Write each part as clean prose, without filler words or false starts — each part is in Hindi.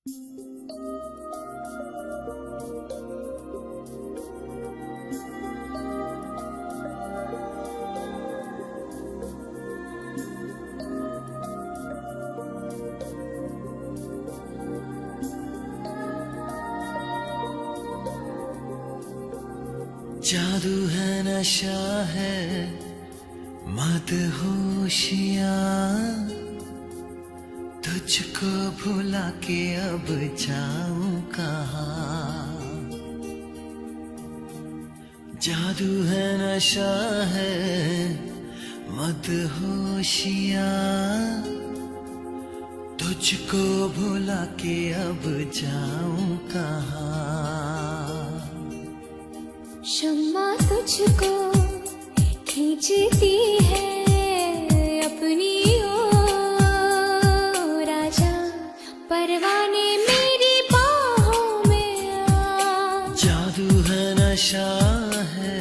जादू है नशा है मदहोशियाँ, तुझको भुला के अब जाऊं कहाँ। जादू है नशा है मदहोशियाँ, तुझको भुला के अब जाऊं कहाँ। शम्मा तुझको खींचती है अपनी ओर, राजा परवाने मेरी बाहों में आ। जादू है नशा है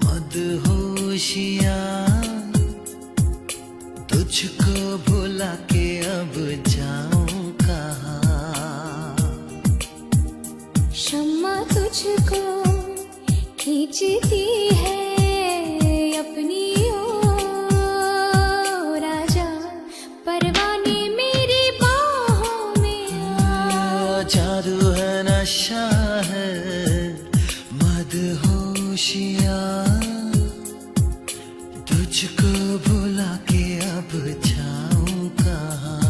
मदहोशियाँ, तुझको भुला के अब जाऊं कहाँ। शम्मा तुझको खींचती है अपनी ओर, राजा परवाने मेरी बाहों में आ। जादू है नशा है मदहोशियाँ, तुझको भुला के अब जाऊं कहाँ।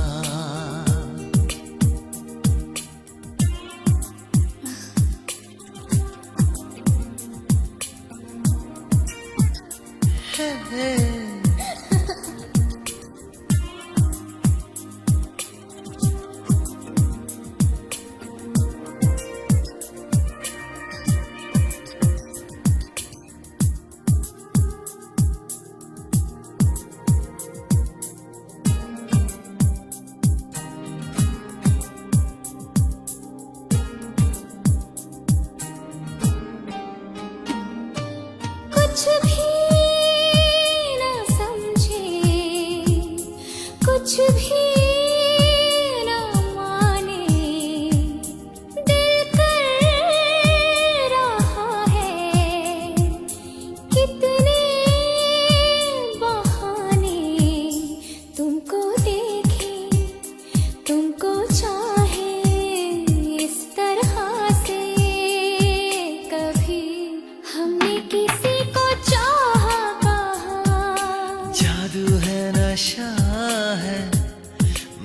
कुछ भी न समझे, कुछ भी न माने, दिल कर रहा है कितने बहाने। तुमको देखे, तुमको चाहे इस तरह से, कभी हमने किसी को चाहा कहाँ। जादू है नशा है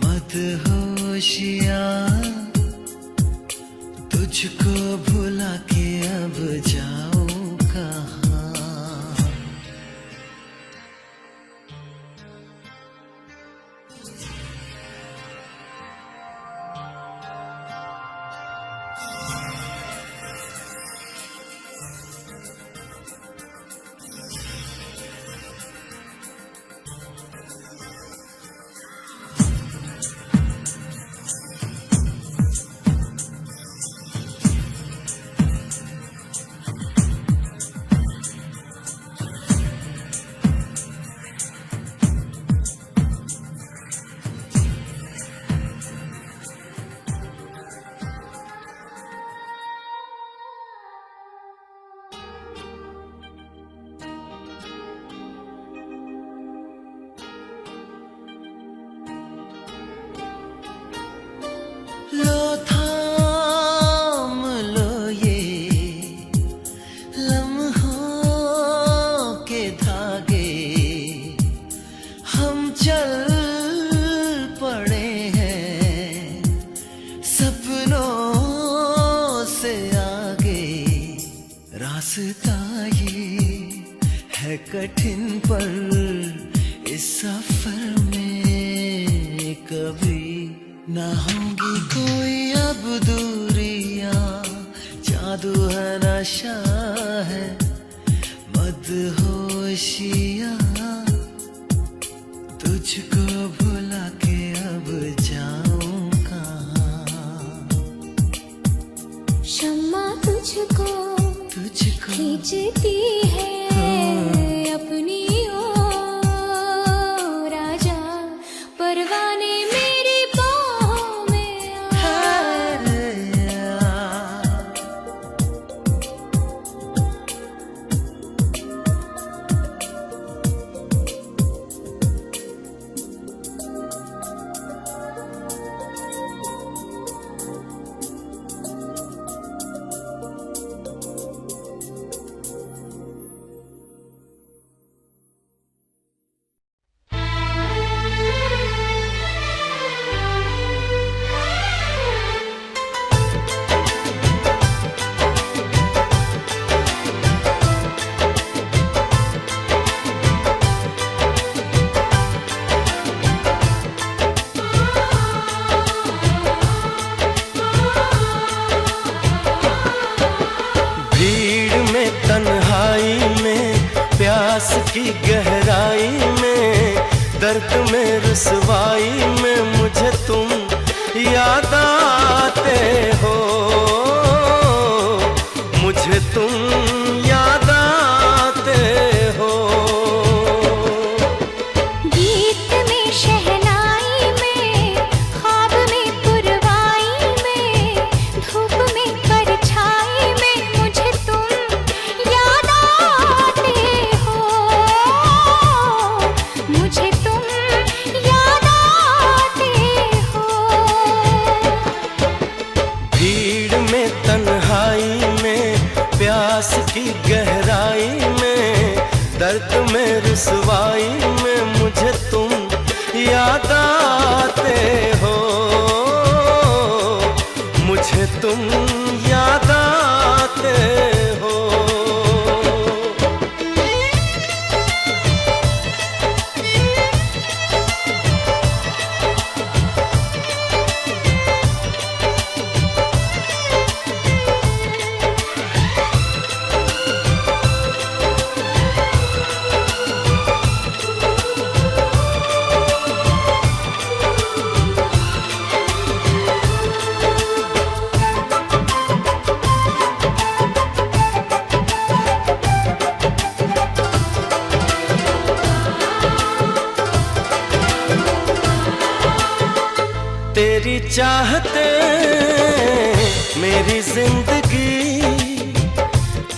मदहोशियाँ, तुझको भुला के अब जाऊं कहाँ। लो थाम लो ये लम्हों के धागे, हम चल पड़े हैं सपनों से आगे। रास्ता ये है कठिन पर इस सफर में कभी ना होंगी कोई अब दूरियां। जादू है नशा है मदहोशियाँ, तुझको भुला के अब जाऊं कहाँ। शम्मा तुझको खींचती है अपनी ओर, राजा परवाने मेरी बाहों में आ। रुसवाई में मुझे तुम याद आते हो, मुझे तुम याद आते हो। गीत में शहनाई में, ख्वाब में पुरवाई में, धूप में परछाई में मुझे तुम याद आते हो, मुझे तुम याद आते हो। भीड़ में तन्हाई में, प्यास की गहराई में, दर्द में रुसवाई में मुझे तुम याद आते हो, मुझे तुम याद आते हो। तेरी चाहते मेरी जिंदगी,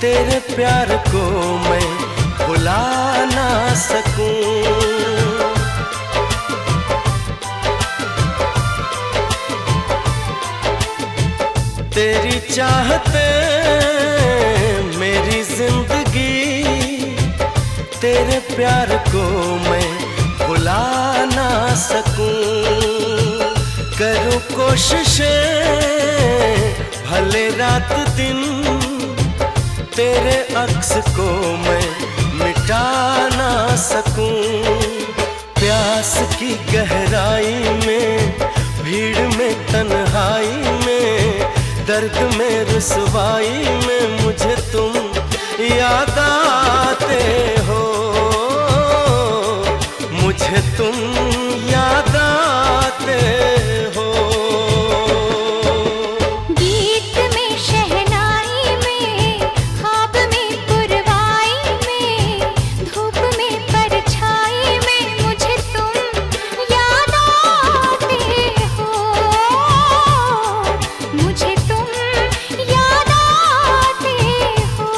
तेरे प्यार को मैं भुला ना सकूं। तेरी चाहते मेरी जिंदगी, तेरे प्यार को मैं भुला ना सकूं। करूं कोशिशें भले रात दिन, तेरे अक्स को मैं मिटा ना सकूं। प्यास की गहराई में, भीड़ में तन्हाई में, दर्द में रुसवाई में मुझे तुम याद आते हो, मुझे तुम याद आते हो। गीत में शहनाई में, ख्वाब में पुरवाई में, धूप में परछाई में मुझे तुम याद आते हो, मुझे तुम याद आते हो।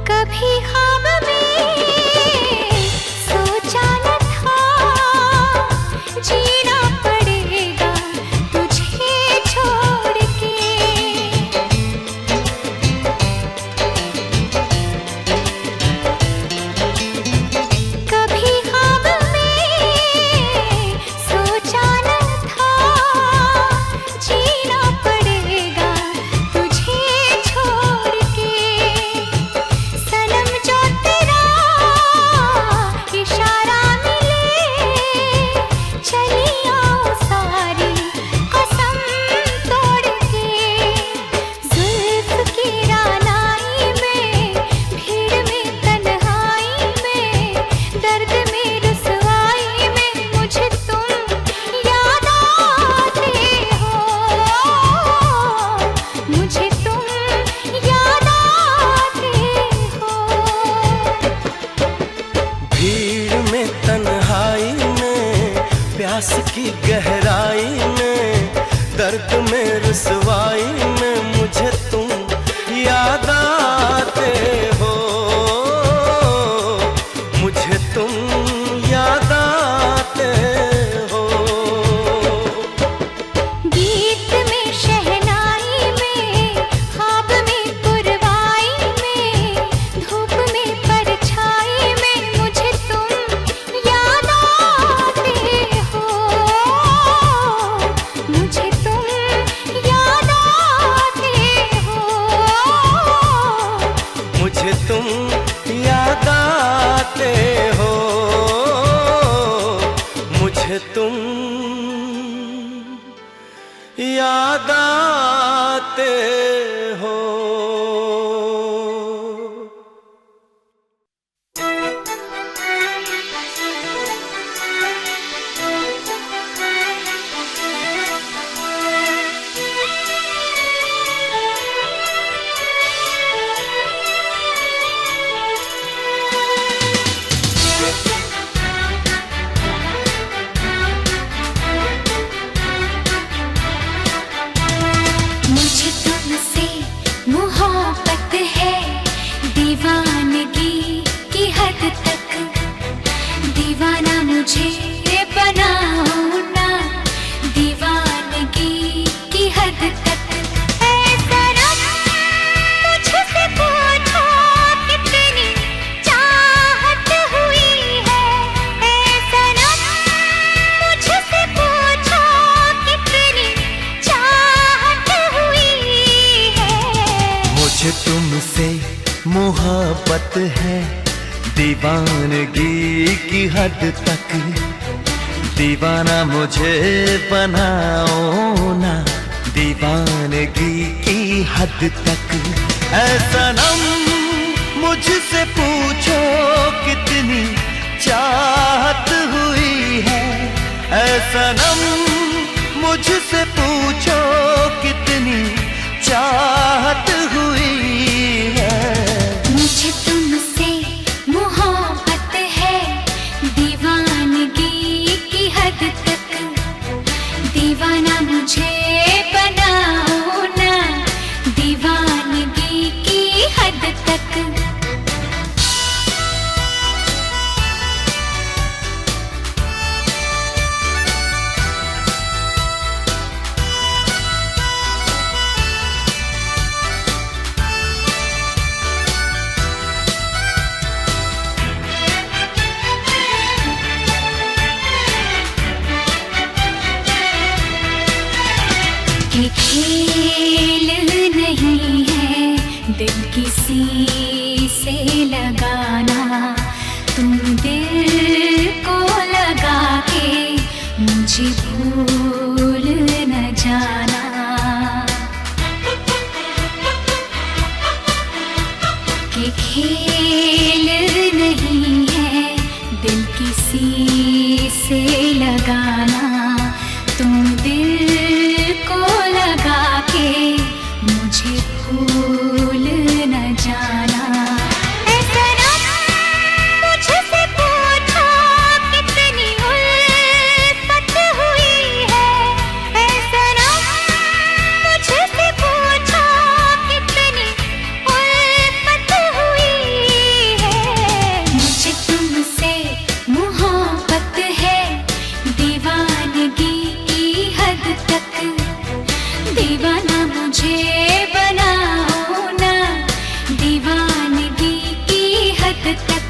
कभी ख्वाब में सोचा न था, जीना पड़ेगा तुझे छोड़ के। कभी ख्वाब में सोचा न था, जीना पड़ेगा तुझे छोड़ के। सनम जो तेरा इशारा मिले, चली आओ सारी कसम तोड़ के। जुल्फ की रानाई में, भीड़ में तन्हाई में, दर्द में रुसवाई में मुझे तुम याद आते हो, मुझे तुम याद आते हो। भीड़ में तन्हाई में, प्यास की गहराई में, दर्द में रुसवाई में मुझे तुम याद आते हो, मुझे तुम याद आते हो। गीत में शहनाई में, ख्वाब में पुरवाई में, धूप में परछाई में मुझे तुम याद आते हो। मुझे तुमसे मोहब्बत है, दीवानगी की हद तक। दीवाना मुझे बनाओ ना, दीवानगी की हद तक। ऐ सनम मुझसे पूछो कितनी चाहत हुई है। ऐ सनम मुझसे पूछो कितनी चाहत हुई है। मुझे तुमसे मोहब्बत है, दीवानगी की हद तक। दीवाना मुझे बनाओ ना, दीवानगी की हद तक। ऐ सनम मुझसे पूछो कितनी चाहत हुई है। ऐ सनम मुझसे पूछो कितनी चाहत हुई है। मुझे तुमसे मोहब्बत है, दीवानगी की हद तक। दीवाना मुझे बनाओ ना, दीवानगी की हद तक। ये खेल नहीं है दिल किसी से लगाना, तुम दिल को लगा के मुझे भूल न जाना। ये खेल नहीं है दिल किसी से लगाना, तुम दिल को लगा के मुझे भूल न जाना। ऐ सनम मुझसे पूछो कितनी उल्फत हुई है। ऐ सनम मुझसे पूछो कितनी उल्फत हुई है। मुझे तुमसे मोहब्बत है, दीवानगी की हद तक। दीवाना मुझे बनाओ ना, दीवानगी की हद तक।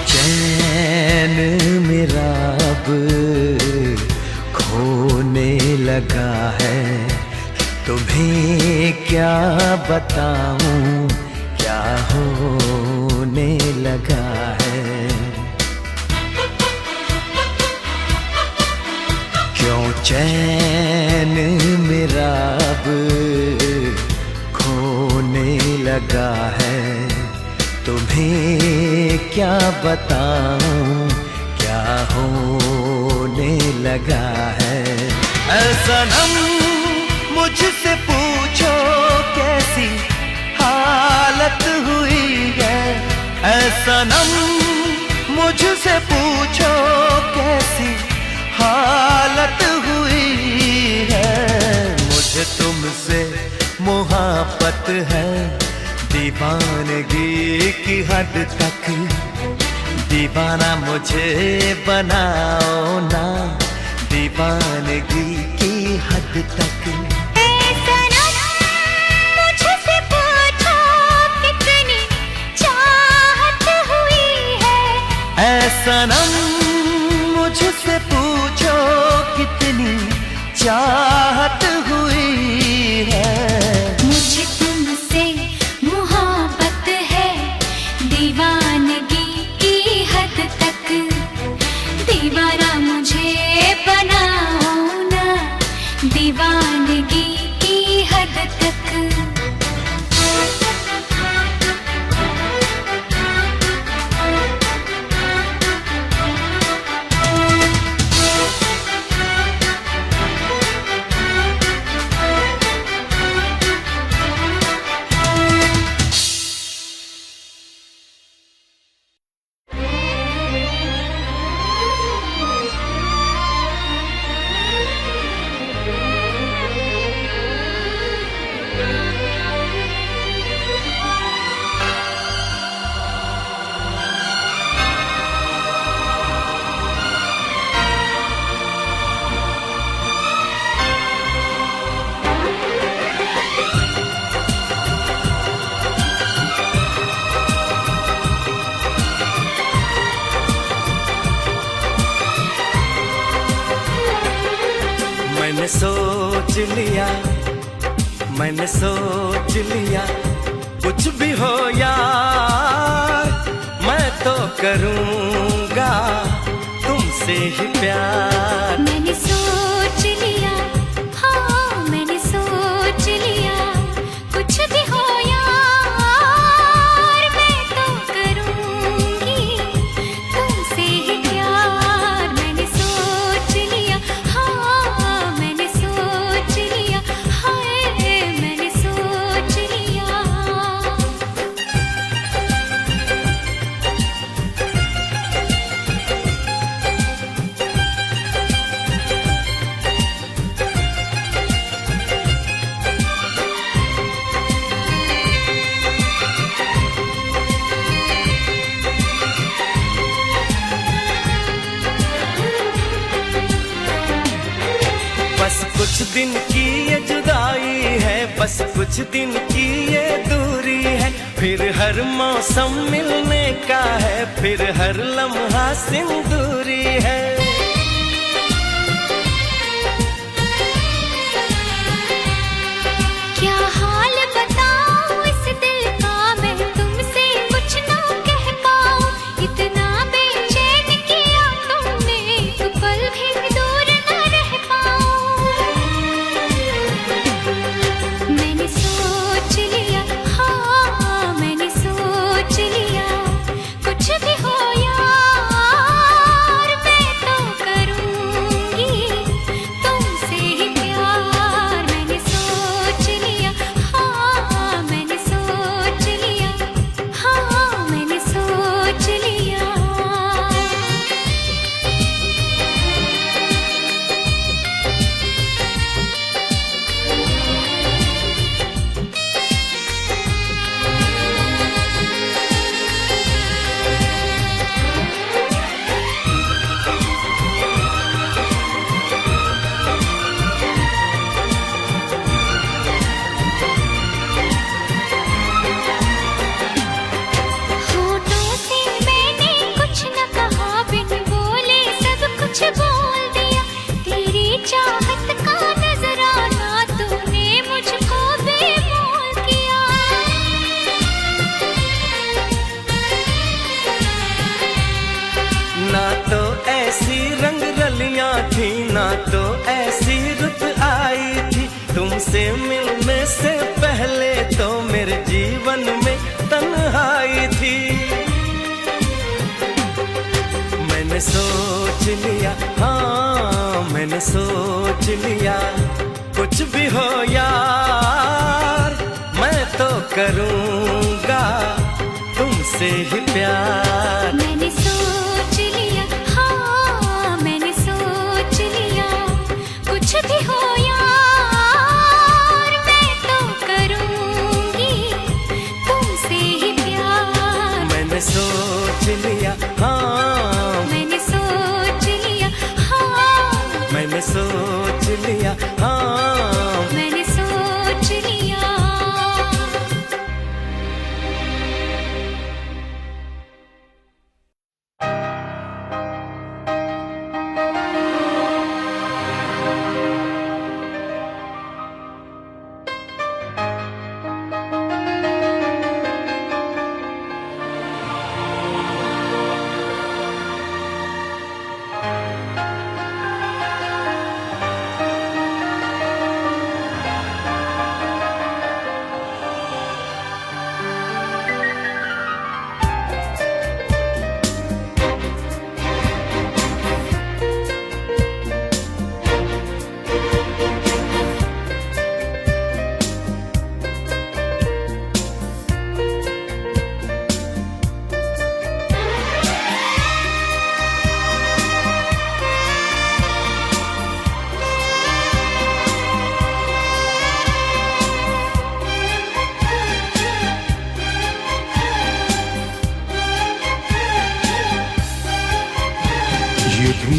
चैन मेरा अब खोने लगा है, तुम्हें क्या बताऊं क्या होने लगा है। क्यों चैन मेरा अब खोने लगा है, तुम्हें क्या बताऊं क्या होने लगा है। ऐ सनम मुझसे पूछो कैसी हालत हुई है। ऐ सनम मुझसे पूछो कैसी हालत हुई है। मुझे तुमसे मोहब्बत है, दीवानगी की हद तक। दीवाना मुझे बनाओ ना, दीवानगी की हद तक। ऐ सनम मुझसे पूछो कितनी चाहत हुई है। ऐ सनम मुझसे पूछो कितनी चाहत हुई है। मुझे तुमसे मोहब्बत है दीवानगी की हद तक। दीवाना मुझे बनाओ ना, दीवानगी की हद तक। मैंने सोच लिया, मैंने सोच लिया, कुछ भी हो यार मैं तो करूँगा तुमसे ही प्यार। मैंने सोच लिया, हाँ मैंने सोच लिया, कुछ भी हो यार मैं तो करूँगी तुमसे ही प्यार। मैंने सोच लिया, हाँ मैंने सोच लिया, हाय मैंने सोच लिया। बस कुछ दिन की ये जुदाई है, बस कुछ दिन की ये दूरी है, फिर हर मौसम मिलने का है, फिर हर लम्हा सिंदूरी है। क्या हाल बताऊं इस दिल का मैं तुमसे कुछ ना कह पाऊं। इतना बेचैन किया तुमने तो पल भी दूर न रह पाऊं। मैंने सोच लिया, हाँ मैंने सोच लिया, कुछ भी हो यार मैं तो करूँगी तुमसे ही प्यार। मैंने सोच लिया, हाँ मैंने सोच लिया, हाँ मैंने सोच लिया। होठों से मैंने कुछ न कहा, बिन बोले सब कुछ बोल दिया। तेरी चाहत का नजराना तूने मुझको बेमोल किया। ना तो ऐसी रंग रलियां थी, ना तो ऐसी रुत आई थी, तुमसे मिलने से पहले तो मेरे जीवन में तन्हाई थी। मैंने सोच लिया, हाँ मैंने सोच लिया, कुछ भी हो यार मैं तो करूँगा तुमसे ही प्यार। मैंने सोच लिया, हाँ मैंने सोच लिया, कुछ भी हो यार मैं तो करूँगी तुमसे ही प्यार। मैंने सोच लिया, हाँ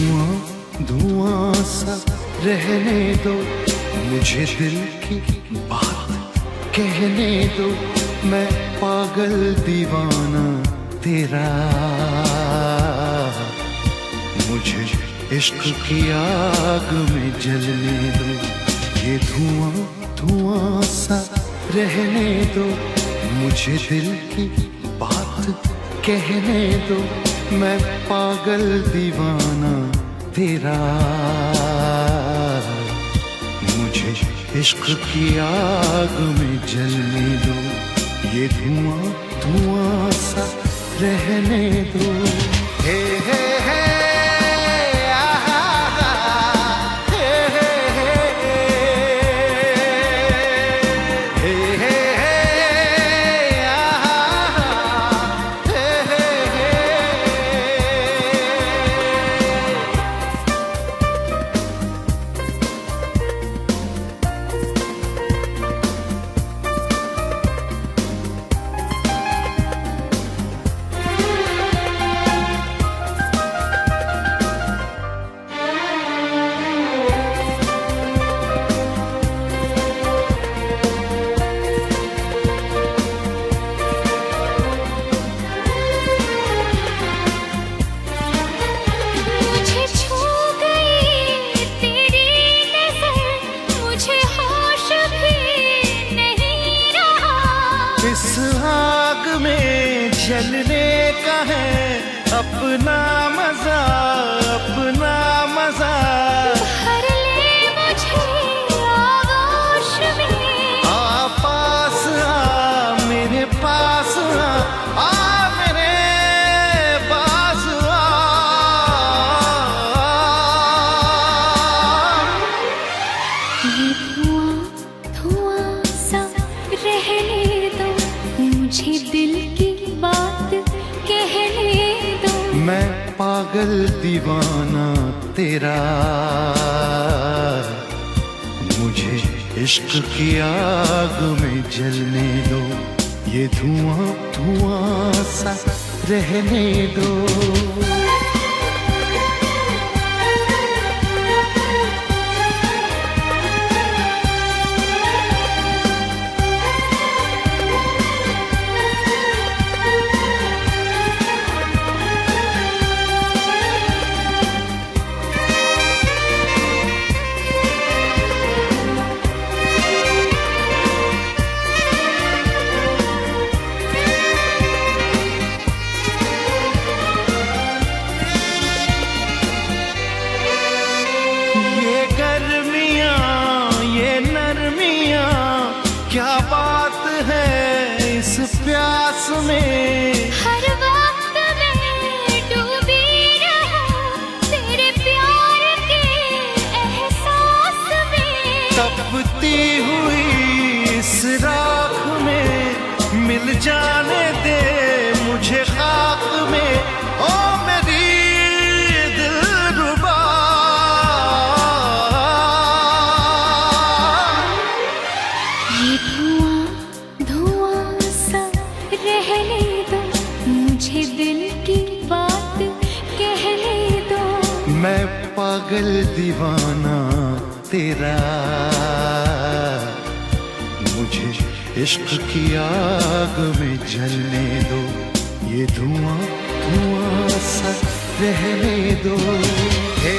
धुआं धुआं सा रहने दो, मुझे दिल की बात कहने दो, मैं पागल दीवाना तेरा। मुझे इश्क की आग में जलने दो, ये धुआं धुआं सा रहने दो, मुझे दिल की बात कहने दो, मैं पागल दीवाना तेरा। मुझे इश्क की आग में जलने दो, ये धुआं धुआं सा रहने दो। हे हे हे इस आग में जलने का है अपना मजा, अपना मजा। भर ले मुझे आगोश में, आ पास आ मेरे पास आ मेरे पास आ। ये धुआं धुआं सा रहने दो, मुझे दिल की बात कहने दो, मैं पागल दीवाना तेरा। मुझे इश्क की आग में जलने दो, ये धुआं धुआं सा रहने दो। क्या बात है इस प्यास में, हर वक्त मैं डूबी रहूं तेरे प्यार के एहसास में। तपती हुई इस राख में मिल जाने दे मुझे खाक में, ओ मेरी दिलरुबा। ये धुआं धुआं सा रहने दो, मुझे दिल की बात कहने दो, मैं पागल दीवाना तेरा। मुझे इश्क की आग में जलने दो, ये धुआं धुआं सा रहने दो। हे